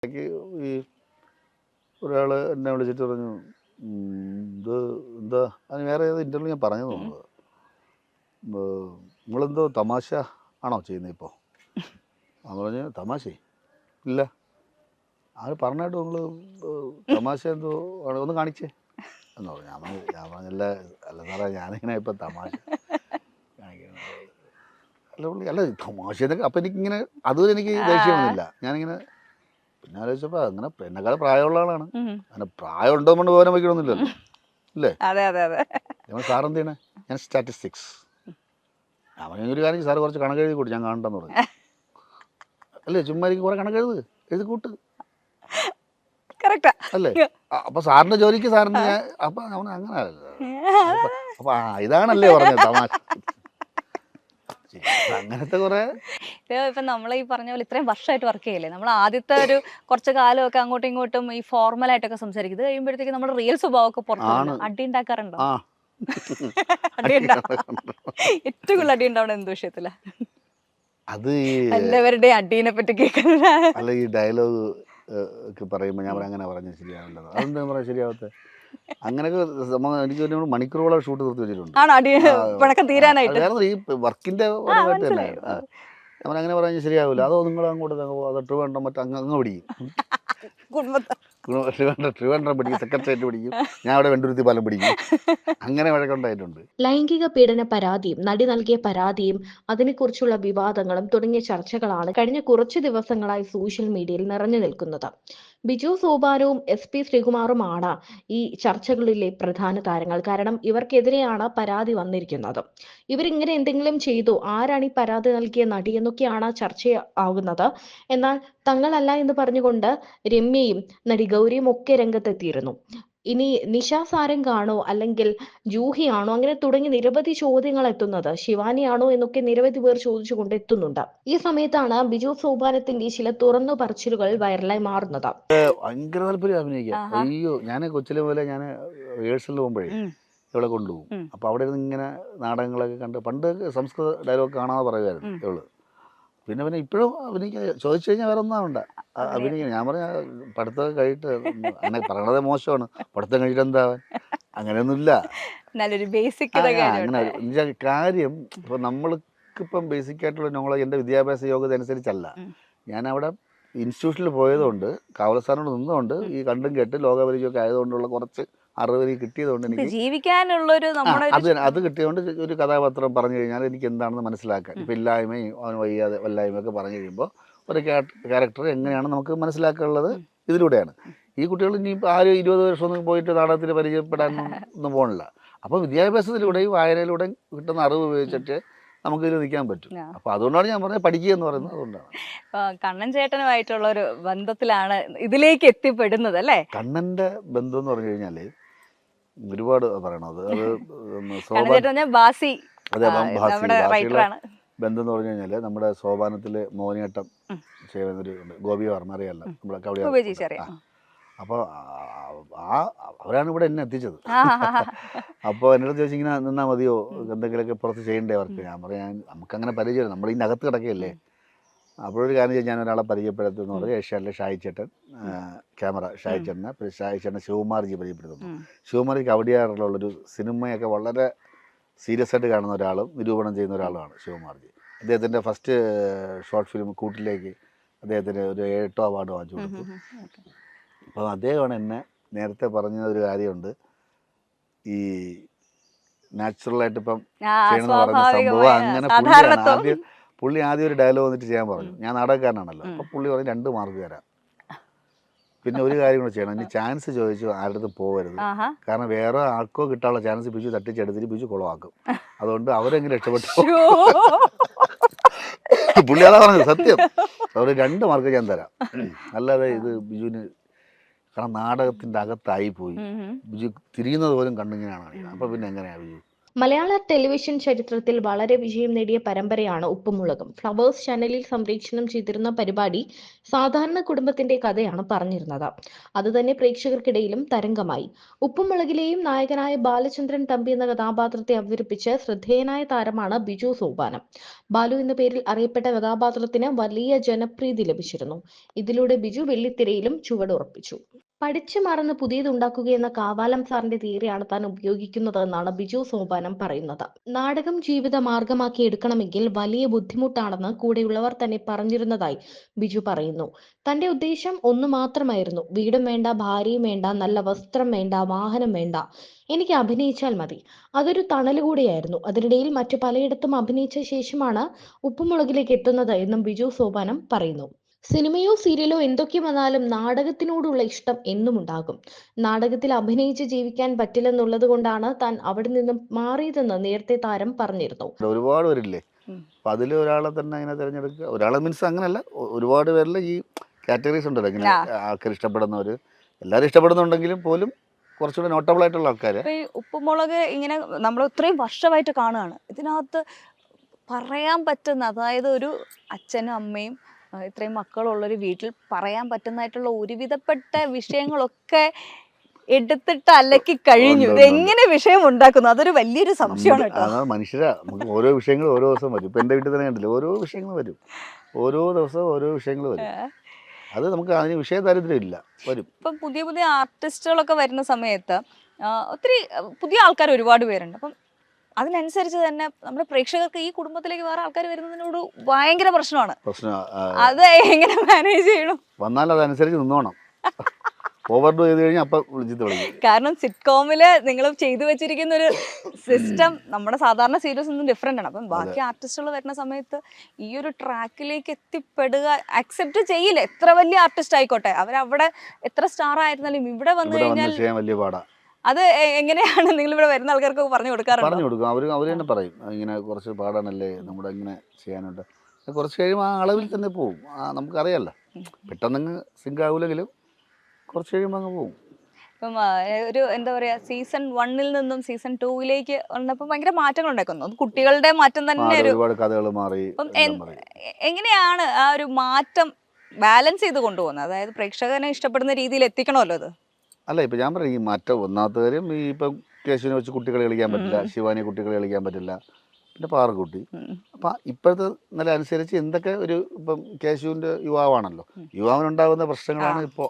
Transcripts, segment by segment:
ഇടയ്ക്ക് ഈ ഒരാൾ എന്നെ വിളിച്ചിട്ട് പറഞ്ഞു ഇത് എന്താ അതിന് വേറെ ഏത് ഇൻ്റർവ്യൂ ഞാൻ പറഞ്ഞു തോന്നുന്നത് നിങ്ങളെന്തോ തമാശ ആണോ ചെയ്യുന്നത് ഇപ്പോൾ അത് പറഞ്ഞ് തമാശ ഇല്ല അത് പറഞ്ഞിട്ട് നിങ്ങൾ തമാശ എന്തോ ആണ് ഒന്ന് കാണിച്ചേ എന്ന് പറഞ്ഞു ഞാൻ പറഞ്ഞല്ല അല്ല സാറേ ഞാനിങ്ങനെ ഇപ്പം തമാശ കാണിക്കുന്നത് അല്ല പുള്ളി അല്ല തമാശ എന്നൊക്കെ അപ്പം എനിക്കിങ്ങനെ അതുവരെ എനിക്ക് ദേഷ്യം വന്നില്ല ഞാനിങ്ങനെ പിന്നെ ആലോചിച്ചപ്പോൾ അങ്ങനെ എന്നെക്കാൾ പ്രായമുള്ള ആളാണ് അങ്ങനെ പ്രായം ഉണ്ടോ കൊണ്ട് പോകാൻ വയ്ക്കണമെന്നില്ലല്ലോ ഇല്ലേ നമ്മൾ സാറെന്ത് ചെയ്യണേ ഞാൻ സ്റ്റാറ്റിസ്റ്റിക്സ് അവനൊരു കാര്യം സാറ് കുറച്ച് കണക്ക് എഴുതി കൂട്ടി ഞാൻ കാണണ്ടെന്ന് പറഞ്ഞു അല്ലേ ചുമ്മാ എനിക്ക് കുറെ കണക്ക് എഴുതി കൂട്ട് അല്ലേ അപ്പൊ സാറിന്റെ ജോലിക്ക് സാറിന് ഞാൻ അപ്പൊ അവൻ അങ്ങനെ അപ്പൊ ഇതാണല്ലേ പറഞ്ഞത് തമാശ അങ്ങനത്തെ കുറെ ഇപ്പൊ നമ്മൾ ഈ പറഞ്ഞ പോലെ ഇത്രയും വർഷമായിട്ട് വർക്ക് ചെയ്യല്ലേ നമ്മൾ ആദ്യത്തെ ഒരു കുറച്ച് കാലമൊക്കെ അങ്ങോട്ടും ഇങ്ങോട്ടും ഈ ഫോർമൽ ആയിട്ടൊക്കെ സംസാരിക്കും ഇത് കഴിയുമ്പോഴത്തേക്ക് നമ്മുടെ റിയൽ സ്വഭാവമൊക്കെ പുറത്തു അടി ഉണ്ടാക്കാറുണ്ടോ ഏറ്റവും കൂടുതൽ അടി ഉണ്ടാവണം എന്ത് വിഷയത്തില അത് എല്ലാവരുടെയും അടീനെ പറ്റി കേൾക്കുന്നത് അല്ല ഈ ഡയലോഗ് ഒക്കെ പറയുമ്പോൾ ഞാൻ അങ്ങനെ പറഞ്ഞാൽ ശരിയാവില്ലത് അതെന്താ പറയാ ശരിയാവത്തെ അങ്ങനെയൊക്കെ എനിക്ക് മണിക്കൂറുകളെ ഷൂട്ട് തീർത്ത് വെച്ചിട്ടുണ്ട് ഈ വർക്കിന്റെ പരമായിട്ട് തന്നെ നമ്മൾ അങ്ങനെ പറഞ്ഞാൽ ശരിയാവില്ല അതോ നിങ്ങൾ അങ്ങോട്ട് അത് ട്രിവാൻഡ്രം മറ്റേ അങ്ങ് പിടിക്കും ട്രിവാൻഡ്രം പിടിക്കും സെക്രട്ടേറിയറ്റ് പിടിക്കും ഞാൻ അവിടെ വെണ്ടുരുത്തി പാലം പിടിക്കും അങ്ങനെ വഴക്കുണ്ടായിട്ടുണ്ട്. ലൈംഗിക പീഡന പരാതിയും നടി നൽകിയ പരാതിയും അതിനെക്കുറിച്ചുള്ള വിവാദങ്ങളും തുടങ്ങിയ ചർച്ചകളാണ് കഴിഞ്ഞ കുറച്ചു ദിവസങ്ങളായി സോഷ്യൽ മീഡിയയിൽ നിറഞ്ഞു നിൽക്കുന്നത്. ബിജു സോപാനവും SP ശ്രീകുമാറുമാണ് ഈ ചർച്ചകളിലെ പ്രധാന താരങ്ങൾ. കാരണം ഇവർക്കെതിരെയാണ് പരാതി വന്നിരിക്കുന്നത്. ഇവരിങ്ങനെ എന്തെങ്കിലും ചെയ്തു, ആരാണ് ഈ പരാതി നൽകിയ നടി എന്നൊക്കെയാണ് ചർച്ചയാകുന്നത്. എന്നാൽ തങ്ങളല്ല എന്ന് പറഞ്ഞുകൊണ്ട് രമ്യയും നടി ഗൗരിയും ഒക്കെ രംഗത്തെത്തിയിരുന്നു. ഇനി നിഷ സാരംഗാണോ അല്ലെങ്കിൽ ജൂഹിയാണോ അങ്ങനെ തുടങ്ങി നിരവധി ചോദ്യങ്ങൾ എത്തുന്നത്. ശിവാനിയാണോ എന്നൊക്കെ നിരവധി പേർ ചോദിച്ചുകൊണ്ട് എത്തുന്നുണ്ട്. ഈ സമയത്താണ് ബിജു സോപാനത്തിന്റെ ചില തുറന്നു പറച്ചിലുകൾ വൈറലായി മാറുന്നത്. ഭയങ്കര താല്പര്യം അഭിനയിക്കാം. അയ്യോ ഞാൻ കൊച്ചിലെ പോലെ ഞാൻ റിഹേഴ്സലിൽ പോകുമ്പോഴേ ഇവളെ കൊണ്ടുപോകും. അപ്പൊ അവിടെ നിന്ന് ഇങ്ങനെ നാടകങ്ങളൊക്കെ കണ്ട് പണ്ട് സംസ്കൃത ഡയലോഗ് കാണാതെ പറയുമായിരുന്നു ഇവള്. പിന്നെ ഇപ്പോഴും അഭിനയിക്കാൻ ചോദിച്ചു കഴിഞ്ഞാൽ വേറെ ഒന്നും ആവണ്ട അഭിനയിക്കണം. ഞാൻ പറഞ്ഞ പഠിത്തം കഴിഞ്ഞിട്ട് അങ്ങനെ പറയണത് മോശമാണ്. പഠിത്തം കഴിഞ്ഞിട്ട് എന്താവാൻ അങ്ങനെയൊന്നുമില്ല. അങ്ങനെ കാര്യം ഇപ്പൊ നമ്മൾക്കിപ്പം ബേസിക് ആയിട്ടുള്ള നോളജ് എൻ്റെ വിദ്യാഭ്യാസ യോഗ്യത അനുസരിച്ചല്ല. ഞാൻ അവിടെ ഇൻസ്റ്റിറ്റ്യൂഷനിൽ പോയതുകൊണ്ട് കാവലസ്ഥാനോട് നിന്നുകൊണ്ട് ഈ കണ്ടും കേട്ട് ലോകപരിചയമൊക്കെ ആയതുകൊണ്ടുള്ള കുറച്ച് അറിവ് കിട്ടിയതുകൊണ്ട് എനിക്ക് ജീവിക്കാനുള്ളൊരു അത് കിട്ടിയതുകൊണ്ട് ഒരു കഥാപാത്രം പറഞ്ഞു കഴിഞ്ഞാൽ എനിക്ക് എന്താണെന്ന് മനസ്സിലാക്കാൻ ഇപ്പം ഇല്ലായ്മയും അവന് വയ്യാതെ വല്ലായ്മയൊക്കെ പറഞ്ഞു കഴിയുമ്പോൾ ഒരു ക്യാരക്ടർ എങ്ങനെയാണ് നമുക്ക് മനസ്സിലാക്കാനുള്ളത് ഇതിലൂടെയാണ്. ഈ കുട്ടികൾ ഇനി ആരും 20 വർഷമൊന്നും പോയിട്ട് നാടകത്തിൽ പരിചയപ്പെടാനൊന്നും പോകണില്ല. അപ്പോൾ വിദ്യാഭ്യാസത്തിലൂടെയും വായനയിലൂടെയും കിട്ടുന്ന അറിവ് ഉപയോഗിച്ചിട്ട് നമുക്ക് ഇതിൽ നിൽക്കാൻ പറ്റും. അപ്പൊ അതുകൊണ്ടാണ് ഞാൻ പറഞ്ഞത് പഠിക്കുക എന്ന് പറയുന്നത്. അതുകൊണ്ടാണ് കണ്ണൻ ചേട്ടനുമായിട്ടുള്ള ഒരു ബന്ധത്തിലാണ് ഇതിലേക്ക് എത്തിപ്പെടുന്നത് അല്ലേ? കണ്ണന്റെ ബന്ധം എന്ന് പറഞ്ഞു കഴിഞ്ഞാല് ഒരുപാട് പറയണത് അത് ബന്ധം എന്ന് പറഞ്ഞു കഴിഞ്ഞാല് നമ്മുടെ സോപാനത്തില് മോഹിനിയാട്ടം ചെയ്യുന്നൊരു ഗോപി വർമ്മ അറിയാലോ, നമ്മുടെ കവടി. അപ്പോൾ അവരാണ് ഇവിടെ എന്നെ എത്തിച്ചത്. അപ്പോൾ എന്നോട് ചോദിച്ചു ഇങ്ങനെ നിന്നാൽ മതിയോ, എന്തെങ്കിലുമൊക്കെ പുറത്ത് ചെയ്യണ്ടേ അവർക്ക്. ഞാൻ പറയാൻ നമുക്കങ്ങനെ പരിചയം, നമ്മൾ ഇതിൻ്റെ അകത്ത് കിടക്കുകയല്ലേ. അപ്പോഴൊരു കാര്യം ചെയ്ത് ഞാൻ ഒരാളെ പരിചയപ്പെടുത്തുന്നു പറഞ്ഞാൽ ഏഷ്യാനിലെ ഷായി ചേട്ടൻ ക്യാമറ ഷായി ചേട്ടനെ, പിന്നെ ഷായി ചേട്ടനെ ശിവകുമാർജി പരിചയപ്പെടുത്തുന്നു. ശിവകുമാർജി കവടിയാറുള്ളൊരു സിനിമയൊക്കെ വളരെ സീരിയസ് ആയിട്ട് കാണുന്ന ഒരാളും നിരൂപണം ചെയ്യുന്ന ഒരാളുമാണ് ശിവകുമാർജി. അദ്ദേഹത്തിൻ്റെ ഫസ്റ്റ് ഷോർട്ട് ഫിലിം കൂട്ടിലേക്ക് അദ്ദേഹത്തിന് ഒരു 8 അവാർഡ് വാങ്ങിച്ചു കൊടുത്തു. അപ്പോൾ അദ്ദേഹമാണ് എന്നെ നേരത്തെ പറഞ്ഞ ഒരു കാര്യമുണ്ട്, ഈ നാച്ചുറലായിട്ട് ഇപ്പം ചെയ്യണമെന്ന് പറയുന്ന സംഭവം. അങ്ങനെ പുള്ളി ആദ്യം ഒരു ഡയലോഗ് വന്നിട്ട് ചെയ്യാൻ പറഞ്ഞു. ഞാൻ നാടകക്കാരനാണല്ലോ. അപ്പോൾ പുള്ളി പറഞ്ഞു 2 മാർക്ക് തരാം, പിന്നെ ഒരു കാര്യം കൂടെ ചെയ്യണം, ഇനി ചാൻസ് ചോദിച്ചു ആരുടെ അടുത്ത് പോകരുത്, കാരണം വേറെ ആൾക്കോ കിട്ടാനുള്ള ചാൻസ് ബിജു തട്ടിച്ചെടുത്തിട്ട് ബിജു കുളമാക്കും, അതുകൊണ്ട് അവരെങ്ങനെ രക്ഷപ്പെട്ടു. പുള്ളി അതാ പറഞ്ഞത്, സത്യം. അതുകൊണ്ട് 2 മാർക്ക് ഞാൻ തരാം, അല്ലാതെ ഇത് ബിജുവിന്, കാരണം നാടകത്തിൻ്റെ അകത്തായി പോയി ബിജു തിരിയുന്നത് പോലും കണ്ടിങ്ങനെയാണ് കാണിക്കുന്നത്. അപ്പോൾ പിന്നെ എങ്ങനെയാണ് ബിജു മലയാള ടെലിവിഷൻ ചരിത്രത്തിൽ വളരെ വിജയം നേടിയ പരമ്പരയാണ് ഉപ്പുമുളകും. ഫ്ലവേഴ്സ് ചാനലിൽ സംപ്രേഷണം ചെയ്തിരുന്ന പരിപാടി സാധാരണ കുടുംബത്തിന്റെ കഥയാണ് പറഞ്ഞിരുന്നത്. അതുതന്നെ പ്രേക്ഷകർക്കിടയിലും തരംഗമായി. ഉപ്പുമുളകിലെയും നായകനായ ബാലചന്ദ്രൻ തമ്പി എന്ന കഥാപാത്രത്തെ അവതരിപ്പിച്ച ശ്രദ്ധേയനായ താരമാണ് ബിജു സോപാനം. ബാലു എന്ന പേരിൽ അറിയപ്പെട്ട കഥാപാത്രത്തിന് വലിയ ജനപ്രീതി ലഭിച്ചിരുന്നു. ഇതിലൂടെ ബിജു വെള്ളിത്തിരയിലും ചുവടുറപ്പിച്ചു. പഠിച്ചു മറന്ന് പുതിയതുണ്ടാക്കുകയെന്ന കാവാലം സാറിന്റെ തിയറിയാണ് താൻ ഉപയോഗിക്കുന്നത് എന്നാണ് ബിജു സോപാനം പറയുന്നത്. നാടകം ജീവിത മാർഗമാക്കി എടുക്കണമെങ്കിൽ വലിയ ബുദ്ധിമുട്ടാണെന്ന് കൂടെയുള്ളവർ തന്നെ പറഞ്ഞിരുന്നതായി ബിജു പറയുന്നു. തന്റെ ഉദ്ദേശം ഒന്നു മാത്രമായിരുന്നു. വീടും വേണ്ട, ഭാര്യയും വേണ്ട, നല്ല വസ്ത്രം വേണ്ട, വാഹനം വേണ്ട, എനിക്ക് അഭിനയിച്ചാൽ മതി. അതൊരു തണലുകൂടിയായിരുന്നു. അതിനിടയിൽ മറ്റു പലയിടത്തും അഭിനയിച്ച ശേഷമാണ് ഉപ്പുമുളകിലേക്ക് എത്തുന്നത് എന്നും ബിജു സോപാനം പറയുന്നു. സിനിമയോ സീരിയലോ എന്തൊക്കെ വന്നാലും നാടകത്തിനോടുള്ള ഇഷ്ടം എന്നും ഉണ്ടാകും. നാടകത്തിൽ അഭിനയിച്ച് ജീവിക്കാൻ പറ്റില്ലെന്നുള്ളത് കൊണ്ടാണ് താൻ അവിടെ നിന്നും മാറിയതെന്ന് നേരത്തെ താരം പറഞ്ഞിരുന്നു. ഒരുപാട് പേരില്ലേ, അപ്പൊ അതിൽ ഒരാളെ തന്നെ അങ്ങനെ തിരഞ്ഞെടുക്കുക. ഒരാളെ മീൻസ് അങ്ങനല്ല, ഒരുപാട് പേരിൽ ഈ കാറ്റഗറീസ് ഉണ്ടല്ലോ, ഇങ്ങനെ ആൾക്കാർ ഇഷ്ടപ്പെടുന്നവർ, എല്ലാവരും ഇഷ്ടപ്പെടുന്നുണ്ടെങ്കിലും പോലും കുറച്ചുകൂടെ നോട്ടബിൾ ആയിട്ടുള്ള ആൾക്കാർ. ഈ ഉപ്പുമുളക് ഇങ്ങനെ നമ്മൾ ഇത്രയും വർഷമായിട്ട് കാണുകയാണ്. ഇതിനകത്ത് പറയാൻ പറ്റുന്ന, അതായത് ഒരു അച്ഛനും അമ്മയും ഇത്രയും മക്കളുള്ളൊരു വീട്ടിൽ പറയാൻ പറ്റുന്നതായിട്ടുള്ള ഒരുവിധപ്പെട്ട വിഷയങ്ങളൊക്കെ എടുത്തിട്ട് അലക്കി കഴിഞ്ഞു. ഇത് എങ്ങനെ വിഷയം ഉണ്ടാക്കുന്നു, അതൊരു വലിയൊരു സംശയമാണ് കേട്ടോ. മനുഷ്യരാ, നമുക്ക് ഓരോ വിഷയങ്ങൾ ഓരോ ദിവസം വരും. ഇപ്പൊ എൻ്റെ വീട്ടിൽ തന്നെ കണ്ടില്ല, ഓരോ വിഷയങ്ങൾ വരും, ഓരോ ദിവസവും ഓരോ വിഷയങ്ങൾ വരും. അത് നമുക്ക് അതിന് വിഷയ ദാരിദ്ര്യം ഇല്ല, വരും. ഇപ്പം പുതിയ പുതിയ ആർട്ടിസ്റ്റുകളൊക്കെ വരുന്ന സമയത്ത് ഒത്തിരി പുതിയ ആൾക്കാർ ഒരുപാട് പേരുണ്ട്. അപ്പം അതിനനുസരിച്ച് തന്നെ നമ്മുടെ പ്രേക്ഷകർക്ക് ഈ കുടുംബത്തിലേക്ക് വേറെ ആൾക്കാർ വരുന്നതിനോട് ഭയങ്കര പ്രശ്നമാണ്. അത് എങ്ങനെ മാനേജ് ചെയ്യണം? വന്നാൽ അതനുസരിച്ച് നിന്നോണം. ഓവർഡു ചെയ്ത് കഴിഞ്ഞാൽ അപ്പം വിളിച്ചിട്ട് വിളിക്കും. കാരണം സിറ്റ്കോമില് നിങ്ങൾ ചെയ്തു വെച്ചിരിക്കുന്ന ഒരു സിസ്റ്റം നമ്മുടെ സാധാരണ സീരീസ് ഒന്നും ഡിഫറെന്റ് ആണ്. അപ്പം ബാക്കി ആർട്ടിസ്റ്റുകൾ വരുന്ന സമയത്ത് ഈ ഒരു ട്രാക്കിലേക്ക് എത്തിപ്പെടുക അക്സെപ്റ്റ് ചെയ്യില്ല. എത്ര വലിയ ആർട്ടിസ്റ്റ് ആയിക്കോട്ടെ, അവരവിടെ എത്ര സ്റ്റാർ ആയിരുന്നാലും ഇവിടെ വന്നു കഴിഞ്ഞാൽ വലിയ പാടാ. അത് എങ്ങനെയാണ് നിങ്ങൾ ഇവിടെ വരുന്ന ആൾക്കാർക്ക് പറഞ്ഞു കൊടുക്കാറുണ്ട്? പറഞ്ഞു കൊടുക്കും. അവർ തന്നെ പറയും, ഇങ്ങനെ കുറച്ച് പാടാനല്ലേ, നമ്മുടെ ഇങ്ങനെ ചെയ്യാനുണ്ട്. കുറച്ച് കഴിയുമ്പോൾ ആ അളവിൽ തന്നെ പോകും. നമുക്കറിയാമല്ലോ, പെട്ടെന്നങ്ങ് സിങ്ക് ആവില്ലെങ്കിലും കുറച്ച് കഴിയുമ്പോൾ അങ്ങ് പോകും. ഇപ്പം ഒരു എന്താ പറയാ, സീസൺ 1 നിന്നും സീസൺ 2 വന്നപ്പോൾ ഭയങ്കര മാറ്റങ്ങൾ ഉണ്ടാക്കുന്നു. കുട്ടികളുടെ മാറ്റം തന്നെ ഒരുപാട് കഥകൾ മാറി. എങ്ങനെയാണ് ആ ഒരു മാറ്റം ബാലൻസ് ചെയ്ത് കൊണ്ടുപോകുന്നത്? അതായത് പ്രേക്ഷകനെ ഇഷ്ടപ്പെടുന്ന രീതിയിൽ എത്തിക്കണമല്ലോ അത്. അല്ല, ഇപ്പം ഞാൻ പറയും, ഈ മാറ്റം ഒന്നാമത്തെ കാര്യം, ഈ ഇപ്പം കേശുവിനെ വെച്ച് കുട്ടികളെ കളിക്കാൻ പറ്റില്ല, ശിവാനി കുട്ടികളെ കളിക്കാൻ പറ്റില്ല, പിന്നെ പാറക്കുട്ടി. അപ്പം ഇപ്പോഴത്തെ നില അനുസരിച്ച് എന്തൊക്കെ ഒരു, ഇപ്പം കേശുവിൻ്റെ യുവാവാണല്ലോ, യുവാവിനുണ്ടാകുന്ന പ്രശ്നങ്ങളാണ് ഇപ്പോൾ.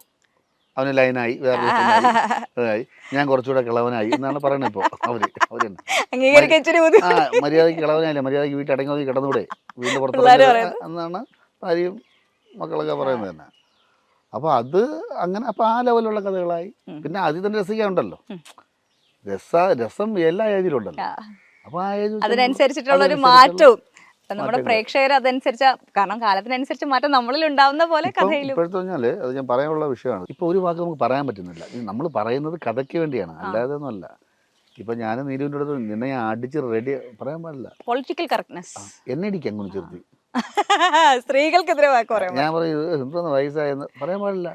അവന് ലൈനായി, വേറെ ആയി, ഞാൻ കുറച്ചുകൂടെ കിളവനായി എന്നാണ് പറയുന്നത് ഇപ്പോൾ അവര്. മര്യാദയ്ക്ക് കിളവനായില്ല, മര്യാദയ്ക്ക് വീട്ടിൽ അടങ്ങി നോക്കി കിടന്നുകൂടെ, വീടിൻ്റെ പുറത്ത് എന്നാണ് ഭാര്യയും മക്കളൊക്കെ പറയുന്നത് തന്നെ. അപ്പോൾ അത് അങ്ങനെ, അപ്പോൾ ആ ലെവലുള്ള കഥകളായി. പിന്നെ അതിൽ തന്നെ രസിക്കാനുണ്ടല്ലോ, രസം എല്ലാ ഏജിലും ഉണ്ടല്ലോ. അപ്പോൾ ആ ഏജ് അതിനനുസരിച്ചിട്ടുള്ള ഒരു മാറ്റവും നമ്മുടെ പ്രേക്ഷകർ അതനുസരിച്ച്, കാരണം കാലത്തിനനുസരിച്ച് മാറ്റം നമ്മളിൽ ഉണ്ടാവുന്ന പോലെ കഥയിലും. ഇപ്പോഴത്തെ പറഞ്ഞാൽ അത് ഞാൻ പറയാനുള്ള വിഷയമാണ്. ഇപ്പോൾ ഒരു വാക്ക് നമുക്ക് പറയാൻ പറ്റുന്നില്ല. നമ്മൾ പറയുന്നത് കഥയ്ക്ക് വേണ്ടിയാണ്, അല്ലാതെ ഒന്നും അല്ല. ഇപ്പം ഞാൻ നീരുവിൻ്റെ അടുത്ത് നിന്നെ അടിച്ച് റെഡി പറയാൻ പാടില്ല. പൊളിറ്റിക്കൽ കറക്റ്റ്നെസ് എന്നെ ഇടിക്ക് അങ്ങനെ ചെറുത്തി സ്ത്രീകൾക്കെതിരെ വാക്ക് പറയാം. ഞാൻ പറയും, 20 വയസ്സായെന്ന് പറയാൻ പാടില്ല.